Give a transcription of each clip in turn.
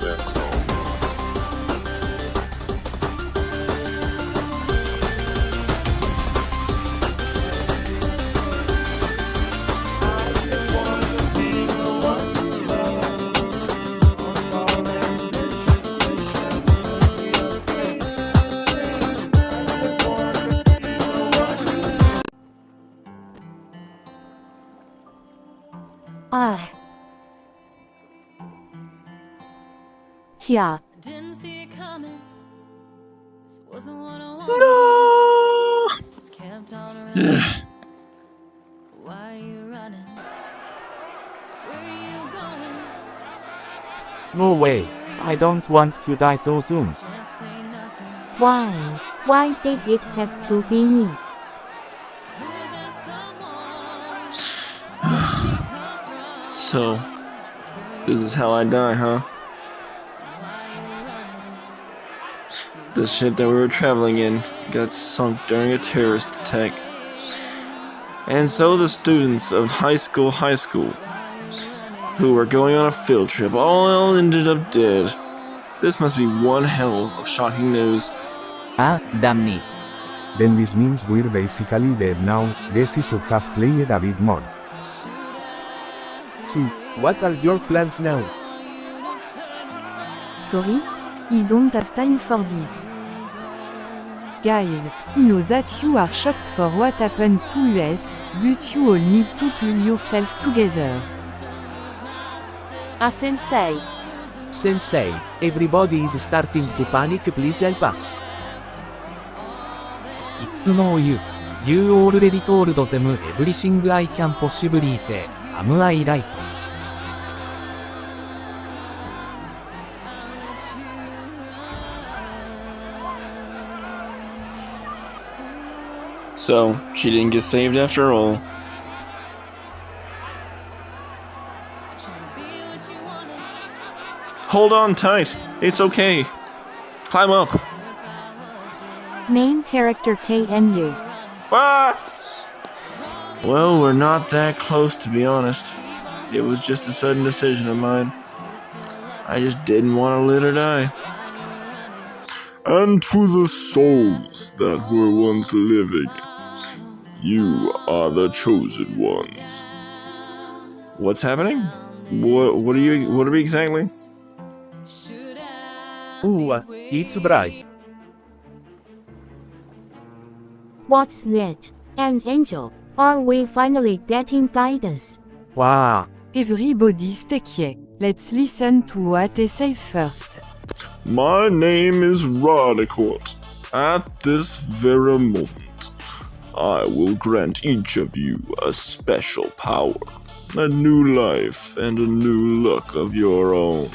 that clone. Ah. Kia. Didn't see it coming. This wasn't what I wanted. No! Just kept on running. Why are you running? Where are you going? No way. I don't want to die so soon. Just say nothing. Why? Why did it have to be me? Who's that someone? Where'd she come from? So, this is how I die, huh? Why are you running? The ship that we were traveling in got sunk during a terrorist attack. And so the students of high school, who were going on a field trip, all ended up dead. This must be one hell of shocking news. Ah, damn it. Then this means we're basically dead now. Guess I should have played a bit more. So, what are your plans now? Sorry? I don't have time for this. Guys, I know that you are shocked for what happened to us, but you all need to pull yourself together. Ah, sensei. Sensei, everybody is starting to panic, please help us. It's no use. You already told them everything I can possibly say. Am I right? So, she didn't get saved after all. Trying to be what you wanted. Hold on tight. It's okay. Climb up. Main character KNU. Ah! Well, we're not that close, to be honest. It was just a sudden decision of mine. I just didn't want to let her die. And to the souls that were once living, you are the chosen ones. What's happening? What are we exactly? Ooh, it's bright. What's that? An angel? Are we finally getting guidance? Wow. Everybody stay quiet. Let's listen to what it says first. My name is Rodicourt. At this very moment, I will grant each of you a special power, a new life, and a new look of your own.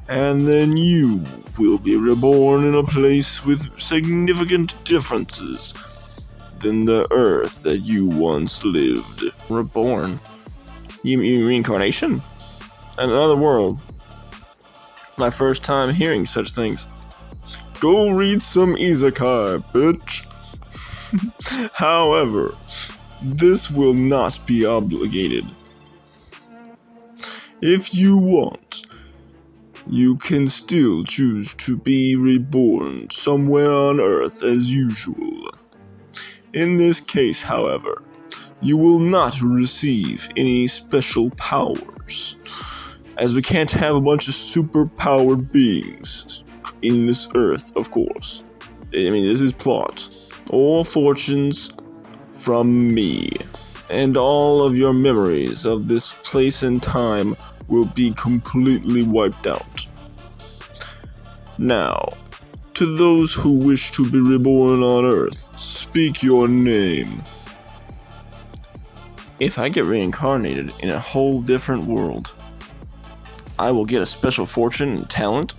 And then you will be reborn in a place with significant differences than the Earth that you once lived. Reborn? You mean reincarnation? Another world. My first time hearing such things. Go read some isekai, bitch. However, this will not be obligated. If you want, you can still choose to be reborn somewhere on Earth as usual. In this case, however, you will not receive any special powers, as we can't have a bunch of super-powered beings in this Earth, of course. I mean, this is plot. All fortunes from me, and all of your memories of this place and time will be completely wiped out. Now, to those who wish to be reborn on Earth, speak your name. If I get reincarnated in a whole different world, I will get a special fortune and talent.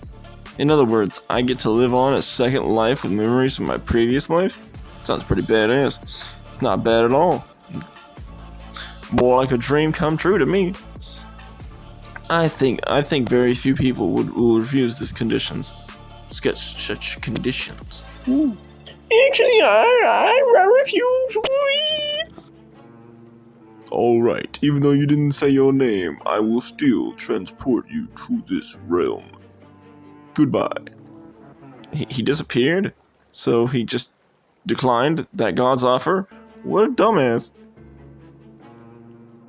In other words, I get to live on a second life with memories from my previous life. Sounds pretty badass. It's not bad at all. More like a dream come true to me. I think very few people will refuse these conditions. Such conditions. Ooh. Actually, I refuse. Alright, even though you didn't say your name, I will still transport you to this realm. Goodbye. He disappeared? So he just declined that god's offer? What a dumbass.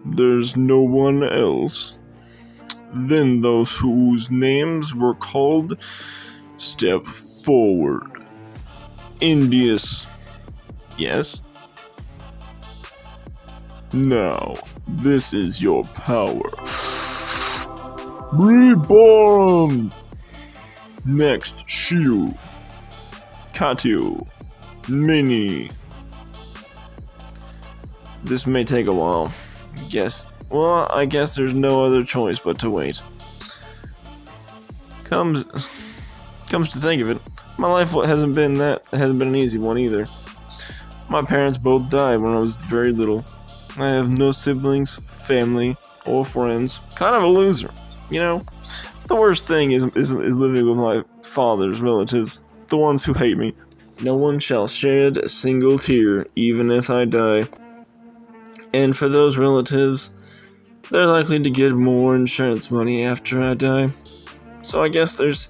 There's no one else. Then those whose names were called step forward. Indius. Yes? Now, this is your power. Reborn! Next, Shiu. Katyu. Mini. This may take a while. I guess there's no other choice but to wait. Comes to think of it, my life hasn't been an easy one either. My parents both died when I was very little. I have no siblings, family, or friends. Kind of a loser, you know? The worst thing is living with my father's relatives, the ones who hate me. No one shall shed a single tear, even if I die. And for those relatives, they're likely to get more insurance money after I die. So I guess there's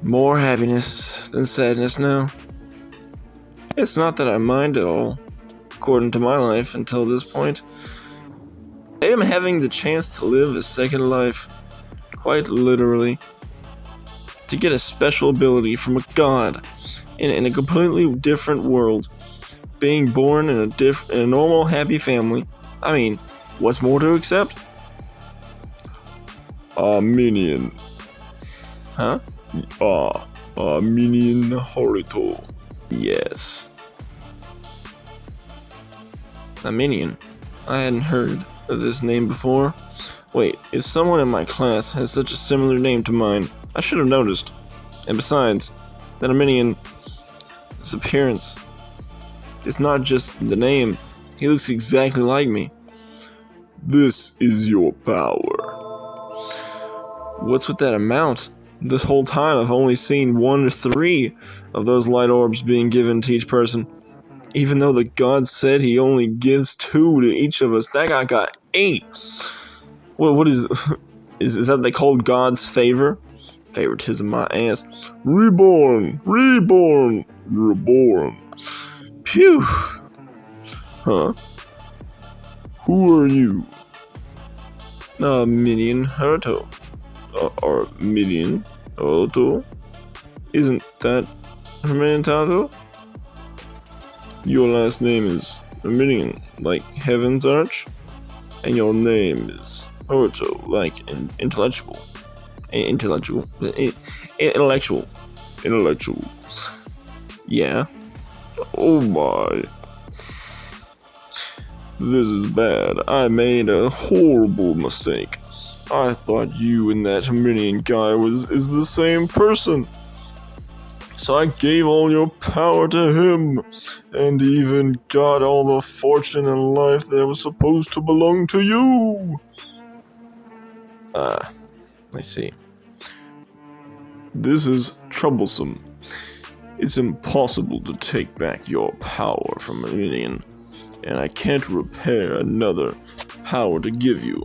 more happiness than sadness now. It's not that I mind at all, according to my life until this point. I am having the chance to live a second life, quite literally, to get a special ability from a god in a completely different world, being born in a normal, happy family. I mean, what's more to accept? Minion. Huh? Minion Haruto. Yes. A minion. I hadn't heard of this name before. Wait, if someone in my class has such a similar name to mine, I should have noticed. And besides, that a minion's appearance, it's not just the name, he looks exactly like me. This is your power. What's with that amount? This whole time I've only seen 1 or 3 of those light orbs being given to each person. Even though the god said he only gives 2 to each of us, that guy got 8. What is that they called God's favor? Favoritism, my ass. Reborn! Reborn! Reborn! Phew! Huh? Who are you? Minion Haruto. Or Minion Haruto? Isn't that Minion Haruto? Your last name is Minion, like Heaven's Arch, and your name is Haruto, like intellectual. Yeah. Oh my. This is bad. I made a horrible mistake. I thought you and that minion guy is the same person. So I gave all your power to him, and even got all the fortune and life that was supposed to belong to you. I see. This is troublesome. It's impossible to take back your power from a minion, and I can't repair another power to give you.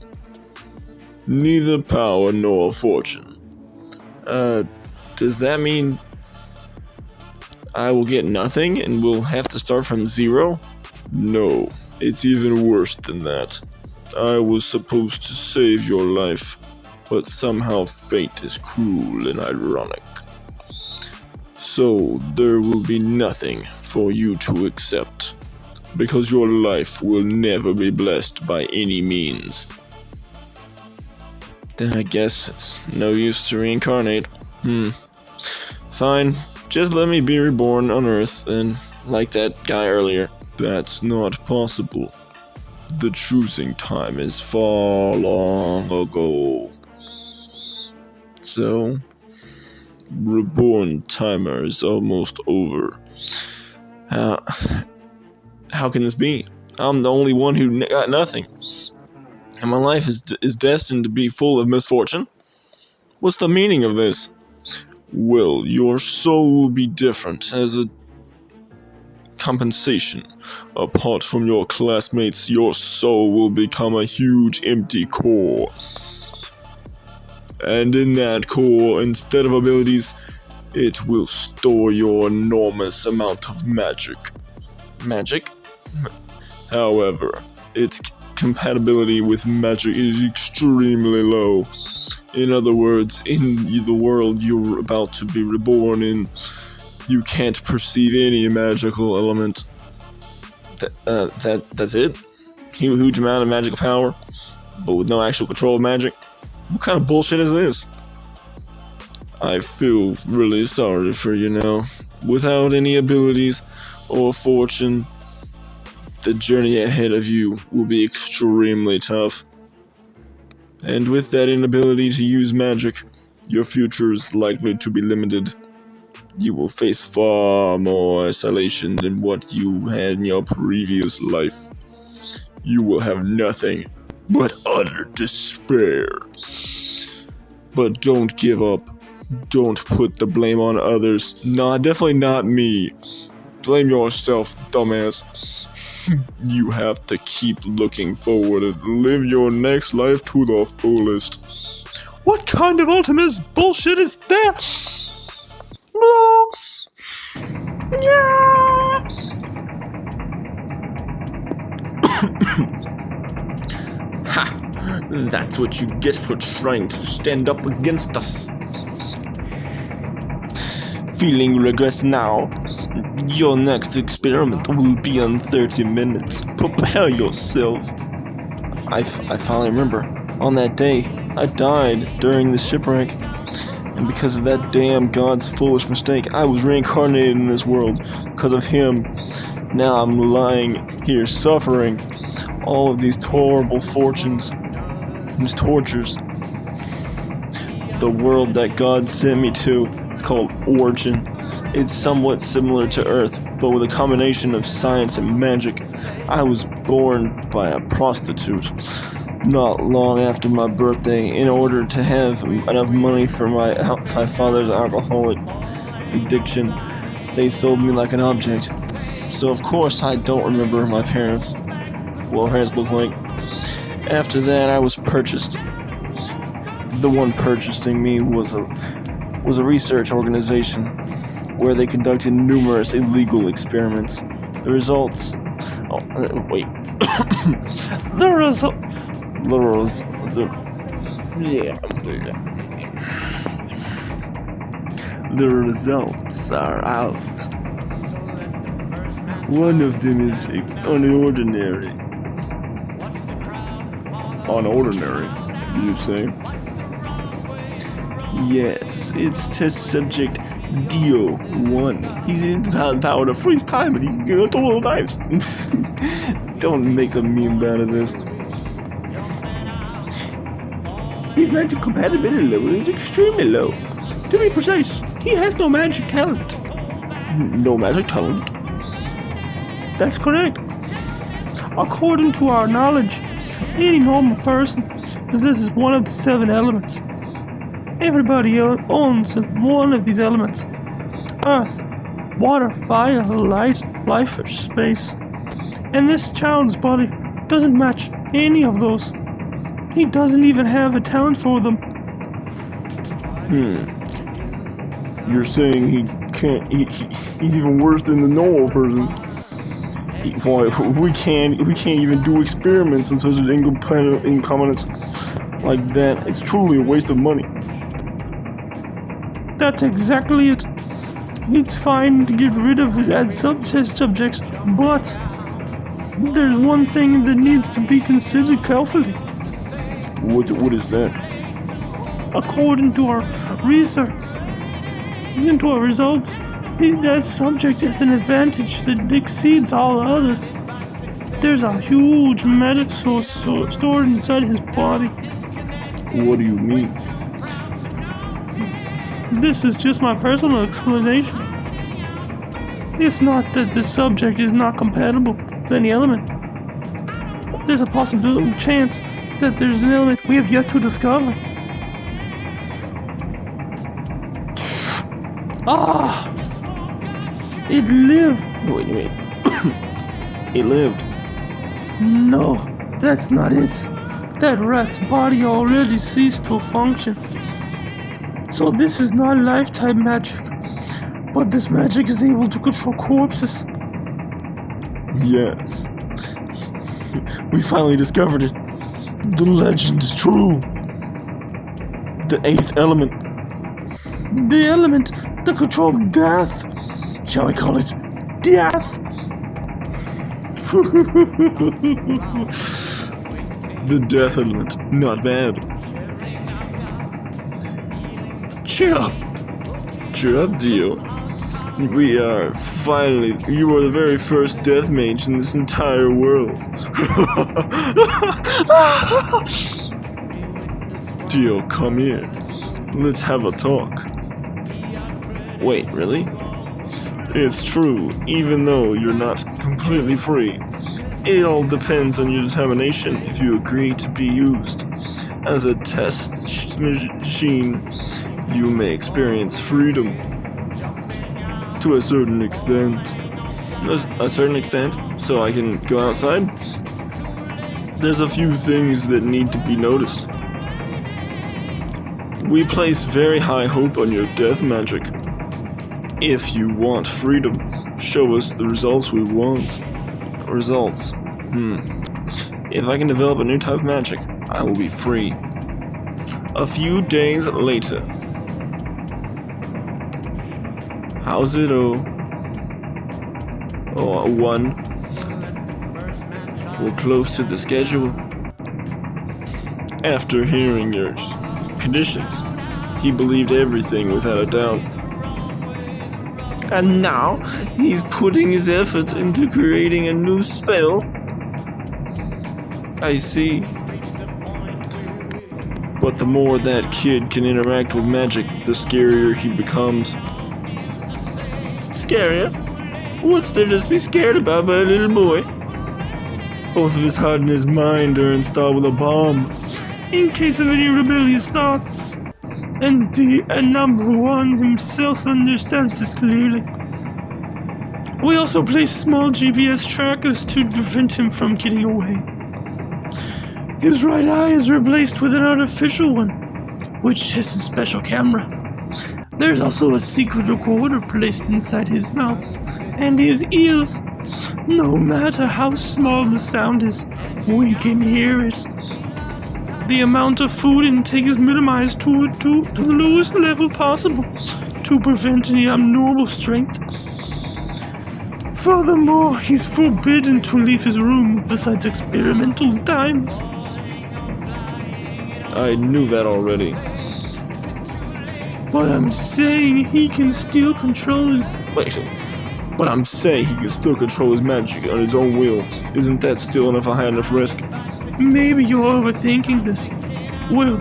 Neither power nor fortune. Does that mean I will get nothing and will have to start from 0? No, it's even worse than that. I was supposed to save your life, but somehow fate is cruel and ironic. So there will be nothing for you to accept, because your life will never be blessed by any means. Then I guess it's no use to reincarnate. Fine, just let me be reborn on Earth, and like that guy earlier. That's not possible. The choosing time is far long ago. So, reborn timer is almost over. How can this be? I'm the only one who got nothing. And my life is destined to be full of misfortune? What's the meaning of this? Well, your soul will be different as a compensation. Apart from your classmates, your soul will become a huge empty core. And in that core, instead of abilities, it will store your enormous amount of magic. Magic? However, its compatibility with magic is extremely low. In other words, in the world you're about to be reborn in, you can't perceive any magical element. That's it? Huge amount of magical power, but with no actual control of magic? What kind of bullshit is this? I feel really sorry for you now. Without any abilities or fortune, the journey ahead of you will be extremely tough. And with that inability to use magic, your future is likely to be limited. You will face far more isolation than what you had in your previous life. You will have nothing but utter despair. But don't give up. Don't put the blame on others. Nah, definitely not me. Blame yourself, dumbass. You have to keep looking forward and live your next life to the fullest. What kind of ultimate bullshit is that? Yeah. Ha! That's what you get for trying to stand up against us. Feeling regrets now? Your next experiment will be in 30 minutes. Prepare yourself. I finally remember. On that day, I died during the shipwreck. And because of that damn god's foolish mistake, I was reincarnated in this world. Because of him, now I'm lying here suffering all of these horrible fortunes, these tortures. The world that God sent me to is called Origin. It's somewhat similar to Earth, but with a combination of science and magic. I was born by a prostitute not long after my birthday in order to have enough money for my father's alcoholic addiction. They sold me like an object. So of course I don't remember my parents. What my parents looked like. After that I was purchased. The one purchasing me was a research organization where they conducted numerous illegal experiments. The results... The results are out. One of them is unordinary. Unordinary, you say? Yes, it's test subject Dio 1. He's the power to freeze time and he can go through all knives. Don't make a meme out of this. His magic compatibility level is extremely low. To be precise, he has no magic talent. No magic talent? That's correct. According to our knowledge, any normal person possesses one of the 7 elements. Everybody owns one of these elements. Earth, water, fire, light, life, or space. And this child's body doesn't match any of those. He doesn't even have a talent for them. You're saying he can't, he's even worse than the normal person. We can't even do experiments on such an incompetence like that. It's truly a waste of money. That's exactly it. It's fine to get rid of subjects, but there's one thing that needs to be considered carefully. What is that? According to our research, into our results, that subject has an advantage that exceeds all others. There's a huge magic source stored inside his body. What do you mean? This is just my personal explanation. It's not that the subject is not compatible with any element. There's a possibility, chance, that there's an element we have yet to discover. It lived. Wait. It lived. No, that's not it. That rat's body already ceased to function. So this is not lifetime magic, but this magic is able to control corpses. Yes. We finally discovered it. The legend is true. The 8th element. The element that controls death. Shall we call it death? The death element. Not bad. Cheer up. Cheer up, Dio. We are finally. You are the very first death mage in this entire world. Dio, come here. Let's have a talk. Wait, really? It's true, even though you're not completely free. It all depends on your determination if you agree to be used. As a test machine, you may experience freedom. To a certain extent. A certain extent? So I can go outside? There's a few things that need to be noticed. We place very high hope on your death magic. If you want freedom, show us the results we want. Results. If I can develop a new type of magic, I will be free. A few days later. How's it, one? We're close to the schedule. After hearing your conditions, he believed everything without a doubt. And now, he's putting his effort into creating a new spell? I see. But the more that kid can interact with magic, the scarier he becomes. Scarier? What's there to be scared about by a little boy? Both of his heart and his mind are installed with a bomb, in case of any rebellious thoughts. And number one himself understands this clearly. We also place small GPS trackers to prevent him from getting away. His right eye is replaced with an artificial one, which has a special camera. There's also a secret recorder placed inside his mouth and his ears. No matter how small the sound is, we can hear it. The amount of food intake is minimized to the lowest level possible to prevent any abnormal strength. Furthermore, he's forbidden to leave his room besides experimental times. I knew that already. But I'm saying he can still control his... But I'm saying he can still control his magic on his own will. Isn't that still enough a high enough risk? Maybe you're overthinking this. Well,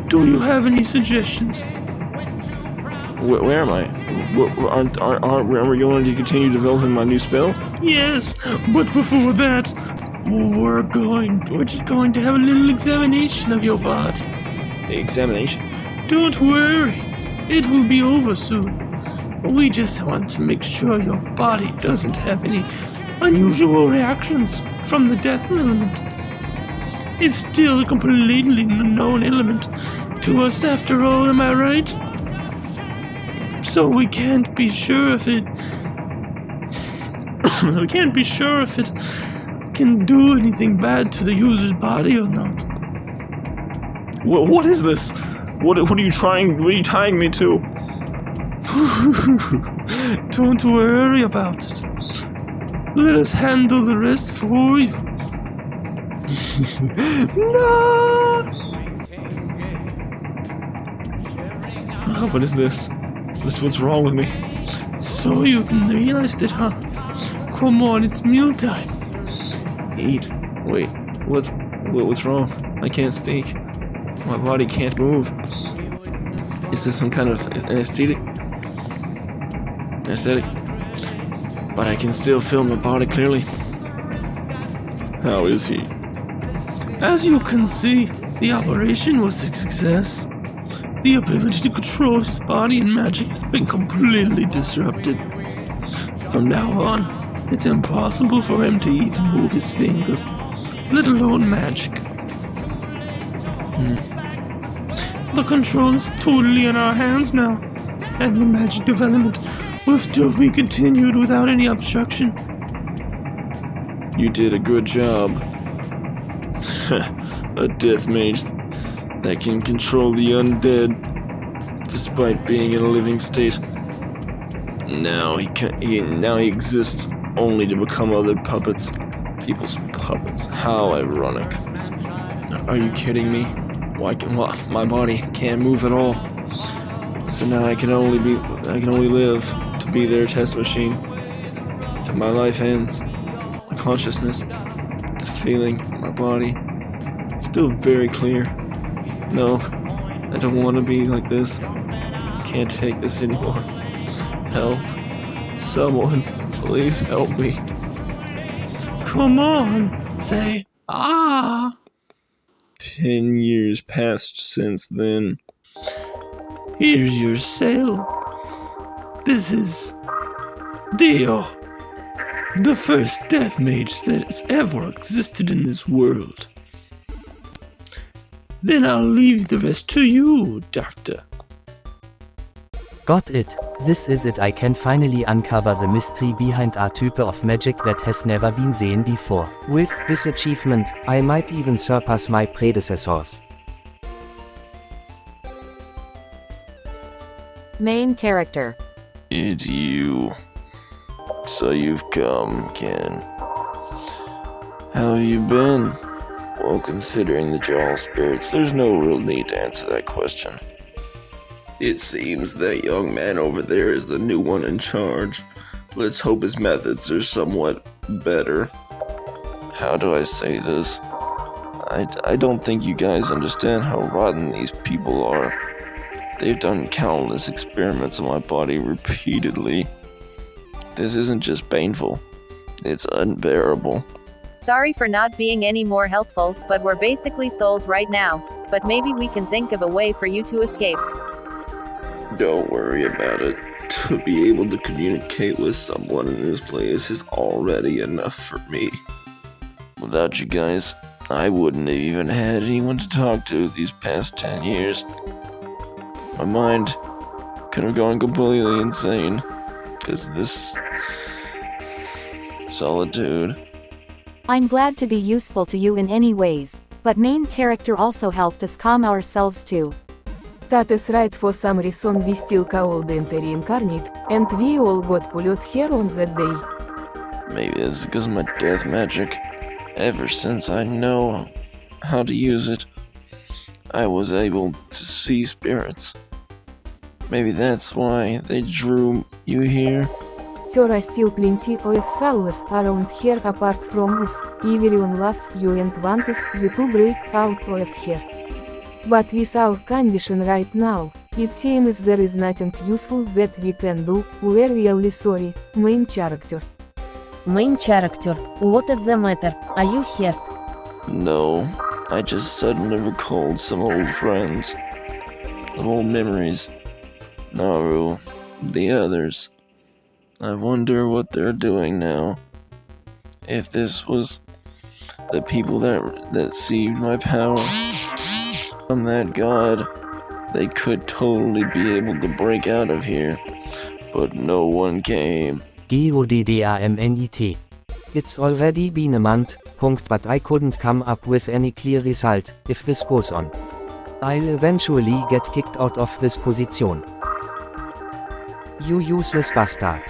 do you have any suggestions? Where am I? Aren't we going to continue developing my new spell? Yes, but before that, we're just going to have a little examination of your body. Examination? Don't worry, it will be over soon. We just want to make sure your body doesn't have any unusual reactions from the death element. It's still a completely unknown element to us after all, am I right? So we can't be sure if it... we can't be sure if it can do anything bad to the user's body or not. What is this? What are you tying me to? Don't worry about it. Let us handle the rest for you. No! Oh, what is this? What's wrong with me? So you realized it, huh? Come on, it's mealtime. Eat. Wait, what's wrong? I can't speak. My body can't move. Is this some kind of anesthetic? But I can still feel my body clearly. How is he? As you can see, the operation was a success. The ability to control his body and magic has been completely disrupted. From now on, it's impossible for him to even move his fingers, let alone magic. The control is totally in our hands now, and the magic development will still be continued without any obstruction. You did a good job. A death mage that can control the undead, despite being in a living state. Now he exists only to become other puppets. People's puppets. How ironic. Are you kidding me? My body can't move at all. So now I can only live to be their test machine. Till my life ends. My consciousness, the feeling, my body, still very clear. No, I don't want to be like this. Can't take this anymore. Help. Someone, please help me. Come on, say ah. 10 years passed since then. Here's your cell. This is Dio, the first death mage that has ever existed in this world. Then I'll leave the rest to you, Doctor. Got it. This is it. I can finally uncover the mystery behind a type of magic that has never been seen before. With this achievement, I might even surpass my predecessors. Main character. It's you. So you've come, Ken. How have you been? Well, considering that you're all spirits, there's no real need to answer that question. It seems that young man over there is the new one in charge. Let's hope his methods are somewhat better. How do I say this? I don't think you guys understand how rotten these people are. They've done countless experiments on my body repeatedly. This isn't just painful, it's unbearable. Sorry for not being any more helpful, but we're basically souls right now. But maybe we can think of a way for you to escape. Don't worry about it. To be able to communicate with someone in this place is already enough for me. Without you guys, I wouldn't have even had anyone to talk to these past 10 years. My mind could have gone completely insane because of this solitude. I'm glad to be useful to you in any ways, but main character also helped us calm ourselves too. That is right. For some reason we still called enter reincarnate, and we all got pulled here on that day. Maybe it's because of my death magic. Ever since I know how to use it, I was able to see spirits. Maybe that's why they drew you here. There are still plenty of souls around here apart from us. Everyone loves you and wants you to break out of here. But with our condition right now, it seems there is nothing useful that we can do. We're really sorry, main character. Main character, what is the matter? Are you hurt? No, I just suddenly recalled some old friends. Some old memories. Naru, the others. I wonder what they're doing now. If this was the people that seized my power from that god, they could totally be able to break out of here. But no one came. GODDAMNET. It's already been a month, but I couldn't come up with any clear result. If this goes on, I'll eventually get kicked out of this position. You useless bastard.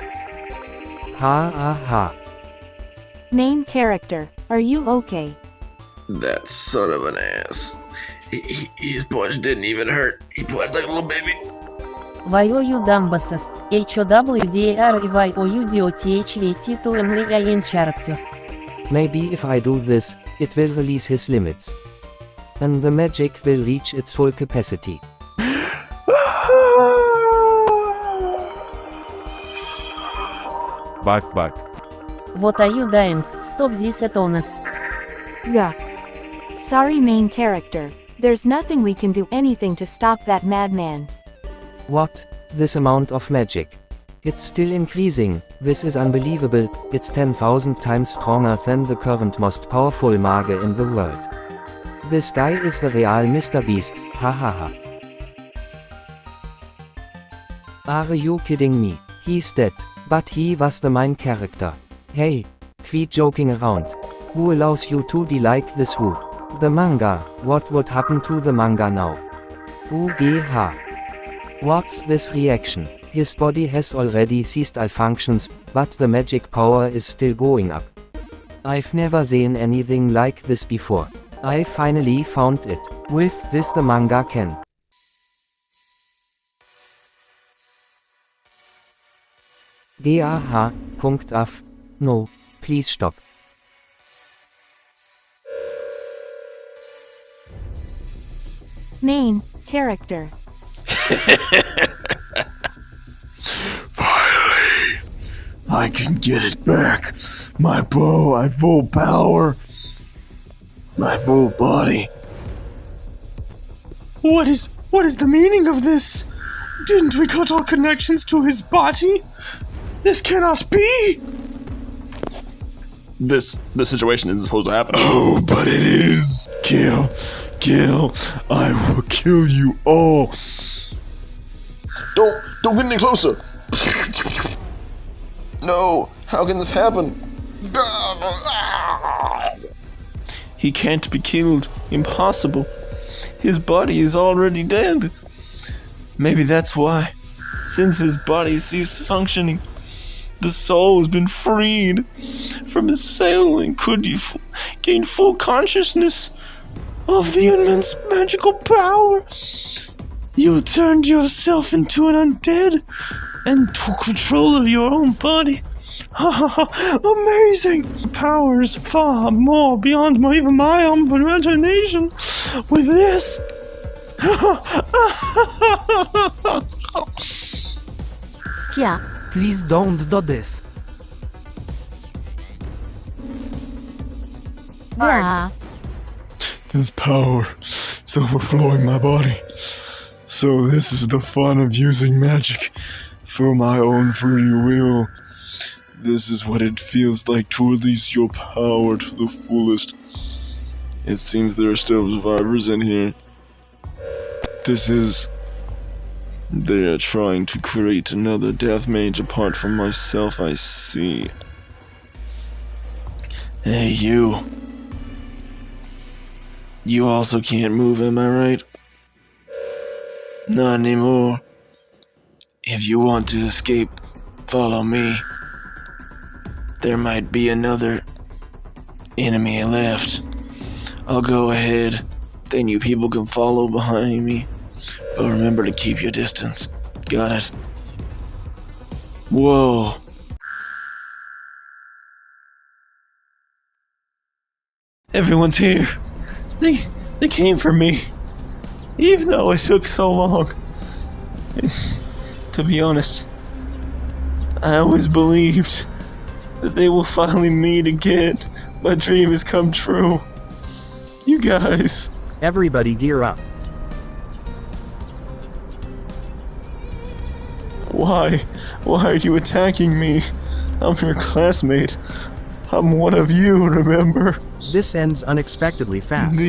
Ha ha ha. Main character, are you okay? That son of an ass. His punch didn't even hurt. He punched like a little baby. YOU Dumbasses, HOWDARYOUDOTHVT2MLIN character. Maybe if I do this, it will release his limits. And the magic will reach its full capacity. Back. What are you doing? Stop this at once. Gah. Sorry main character, there's nothing we can do anything to stop that madman. What? This amount of magic? It's still increasing. This is unbelievable. It's 10,000 times stronger than the current most powerful Mage in the world. This guy is the real Mr. Beast. Ha ha ha. Are you kidding me? He's dead, but he was the main character. Hey, quit joking around. Who allows you to like this who? The manga, what would happen to the manga now? UGH. What's this reaction? His body has already ceased all functions, but the magic power is still going up. I've never seen anything like this before. I finally found it. With this the manga can. GAH.AF. No, please stop. Main character. Finally, I can get it back. My bow, my full power, my full body. What is the meaning of this? Didn't we cut all connections to his body? This cannot be! This situation isn't supposed to happen. Oh, but it is! Kill! I will kill you all! Don't get any closer! No! How can this happen? He can't be killed. Impossible. His body is already dead. Maybe that's why. Since his body ceased functioning, the soul has been freed from his cell and could gain full consciousness of the immense magical power. You turned yourself into an undead and took control of your own body. Amazing! Power is far more beyond even my own imagination. With this... Kya? Please don't do this. Yeah. This power is overflowing my body. So this is the fun of using magic for my own free will. This is what it feels like to release your power to the fullest. It seems there are still survivors in here. They are trying to create another death mage apart from myself, I see. Hey, you. You also can't move, am I right? Not anymore. If you want to escape, follow me. There might be another enemy left. I'll go ahead, then you people can follow behind me. But remember to keep your distance. Got it? Whoa. Everyone's here. They came for me. Even though it took so long. To be honest, I always believed that they will finally meet again. My dream has come true. You guys. Everybody gear up. Why are you attacking me? I'm your classmate. I'm one of you, remember? This ends unexpectedly fast.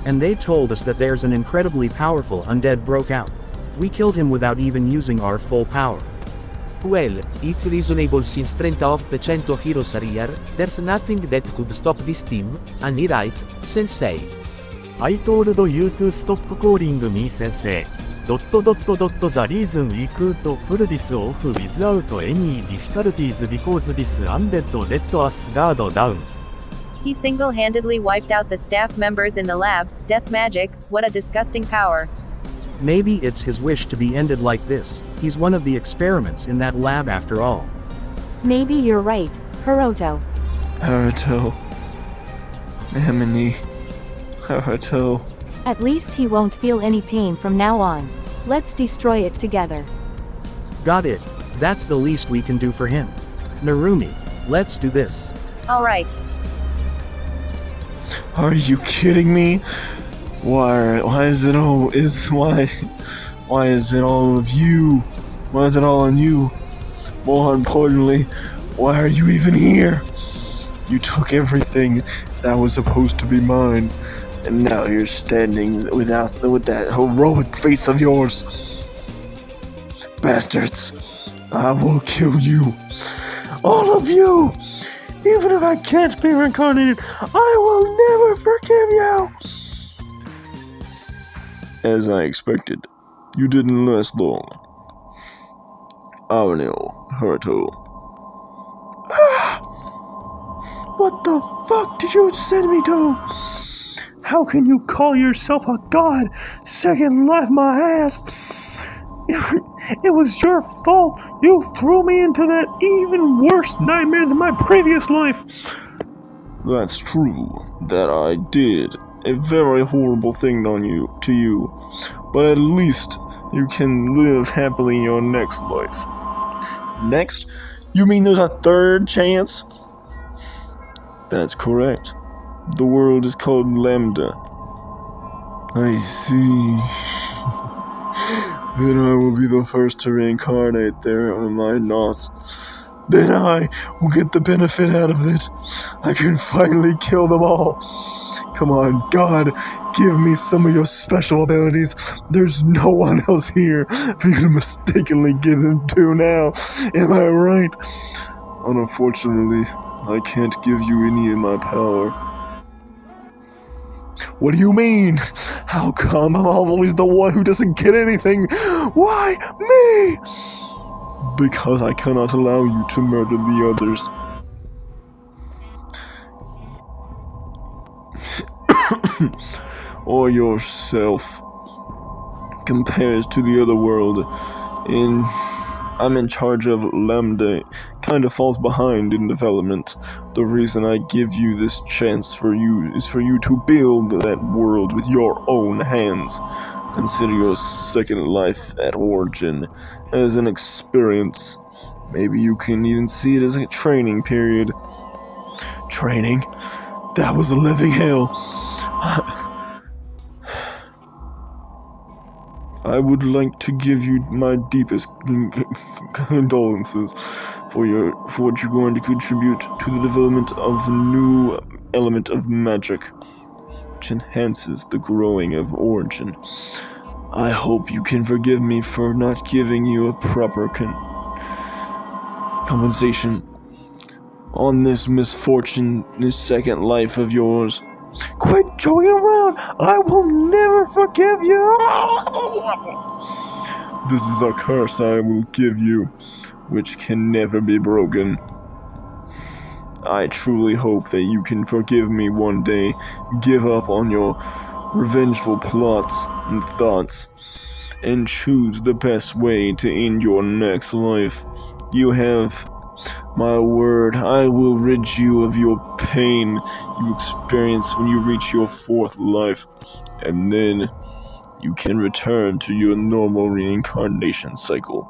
And they told us that there's an incredibly powerful undead broke out. We killed him without even using our full power. Well, it's reasonable since 38% heroes are here, there's nothing that could stop this team, and right, Sensei. I told you to stop calling me Sensei. ... The reason we could pull this off without any difficulties because this undead let us guard down. He single-handedly wiped out the staff members in the lab. Death magic, what a disgusting power. Maybe it's his wish to be ended like this. He's one of the experiments in that lab after all. Maybe you're right, Haruto. Emily. Haruto. At least he won't feel any pain from now on. Let's destroy it together. Got it. That's the least we can do for him. Narumi, let's do this. Alright. Are you kidding me? Why is it all of you? Why is it all on you? More importantly, why are you even here? You took everything that was supposed to be mine, and now you're standing with that heroic face of yours. bastards! I will kill you. All of you! Even if I can't be reincarnated, I will never forgive you! As I expected, you didn't last long. Arnil Hurto. What the fuck did you send me to? How can you call yourself a god? Second life my ass! It was your fault. You threw me into that even worse nightmare than my previous life. That's true, that I did a very horrible thing to you, but at least you can live happily in your next life. Next? You mean there's a third chance? That's correct. The world is called Lambda. I see. Then I will be the first to reincarnate there, or am I not? Then I will get the benefit out of it. I can finally kill them all. Come on, God, give me some of your special abilities. There's no one else here for you to mistakenly give them to now. Am I right? Unfortunately, I can't give you any of my power. What do you mean? How come I'm always the one who doesn't get anything? Why me? Because I cannot allow you to murder the others. Or yourself. Compares to the other world. I'm in charge of Lambda. Kinda falls behind in development. The reason I give you this chance is for you to build that world with your own hands. Consider your second life at origin as an experience. Maybe you can even see it as a training period. Training? That was a living hell. I would like to give you my deepest condolences for what you're going to contribute to the development of a new element of magic, which enhances the growing of origin. I hope you can forgive me for not giving you a proper compensation on this misfortune, this second life of yours. Quit joking around! I will never forgive you! This is a curse I will give you, which can never be broken. I truly hope that you can forgive me one day, give up on your revengeful plots and thoughts, and choose the best way to end your next life. You have my word, I will rid you of your pain you experience when you reach your fourth life, and then you can return to your normal reincarnation cycle.